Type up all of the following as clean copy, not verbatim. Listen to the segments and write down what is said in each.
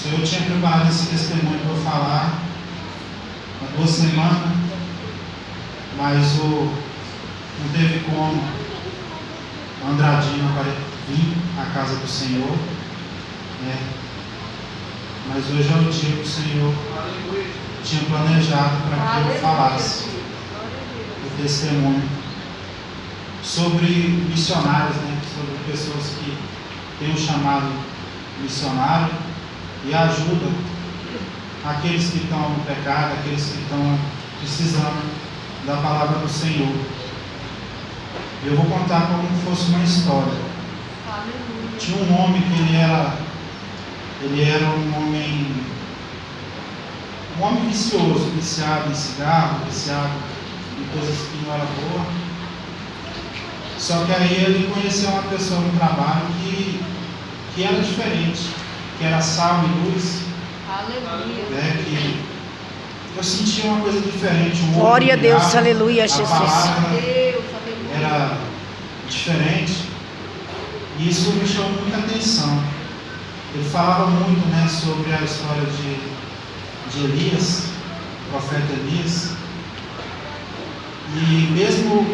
Senhor tinha preparado esse testemunho para eu falar há 2 semanas, mas não teve como o Andradinho vir à casa do Senhor, né? Mas hoje é o dia que o Senhor tinha planejado para que eu falasse o testemunho sobre missionários, né? Sobre pessoas que têm um chamado missionário e ajudam aqueles que estão no pecado, aqueles que estão precisando da palavra do Senhor. Eu vou contar como se fosse uma história. Tinha um homem que ele era um homem vicioso, viciado em cigarro, viciado em coisas que não eram boas. Só que aí ele conheceu uma pessoa no trabalho que era diferente, que era sal e luz. Aleluia. Né, que eu sentia uma coisa diferente. Glória a Deus, aleluia, Jesus. A palavra era diferente. E isso me chamou muita atenção. Ele falava muito, né, sobre a história de Elias, o profeta Elias. E mesmo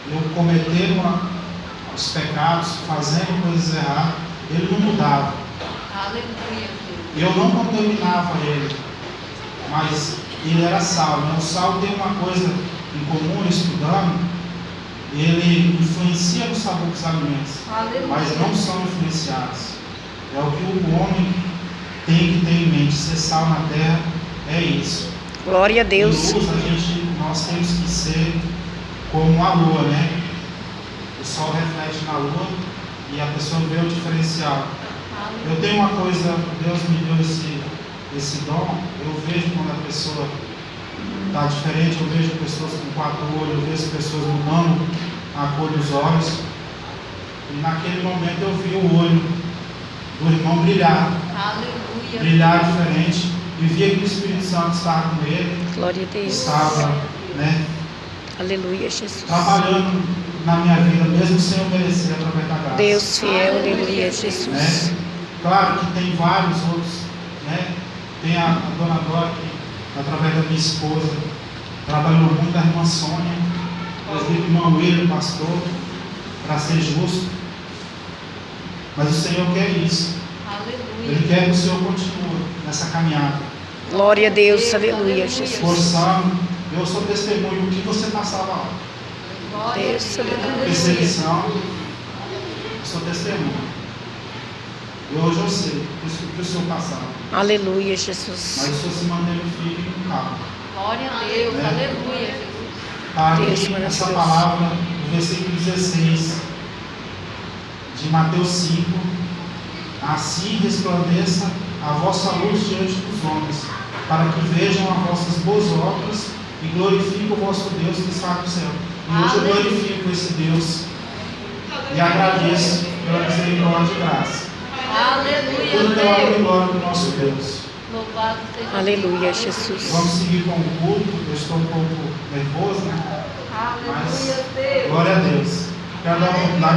eu cometendo os pecados, fazendo coisas erradas, ele não mudava. Aleluia. Eu não contaminava ele, mas ele era sal. Né? O sal tem uma coisa em comum, estudando, ele influencia no sabor dos alimentos, Aleluia. Mas não são influenciados. É o que o homem tem que ter em mente, ser sal na terra é isso. Glória a Deus. E luz, nós temos que ser como a lua, né? O sol reflete na lua e a pessoa vê o diferencial. Eu tenho uma coisa, Deus me deu esse dom, eu vejo quando a pessoa está diferente, eu vejo pessoas com 4 olhos, eu vejo pessoas mudando a cor dos olhos, e naquele momento eu vi o olho do irmão brilhar. Aleluia. Brilhar diferente, e via que o Espírito Santo estava com ele. Glória a Deus. Estava, né, aleluia, Jesus. trabalhando na minha vida, mesmo sem eu merecer, através da graça. Deus fiel, aleluia, Jesus. Né? Claro que tem vários outros, né? Tem a dona Dora, que através da minha esposa trabalhou muito, a irmã Sônia, o irmão William, pastor, para ser justo. Mas o Senhor quer isso. Aleluia. Ele quer que o Senhor continue nessa caminhada. Glória a Deus, aleluia, Jesus. Esforçando. Eu sou testemunho do que você passava lá. Deus, aleluia. Perseguição. Eu sou testemunho. E hoje eu sei o que o Senhor passava. Aleluia, Jesus. Mas o Senhor se manteve firme e calmo. Glória a Deus. Né? Aleluia, Jesus. Deus Aqui, maravilhoso. essa palavra, no versículo 16 de Mateus 5. Assim resplandeça a vossa luz diante dos homens, para que vejam as vossas boas obras e glorifiquem o vosso Deus que está no céu. E hoje eu glorifico esse Deus e agradeço pela misericórdia e graça. Aleluia, Tudo pela honra e Deus. glória do nosso Deus. Louvado seja Aleluia, Deus. Jesus. Vamos seguir com o culto. Eu estou um pouco nervoso, né? Aleluia, Mas Deus. glória a Deus. Quero dar uma oportunidade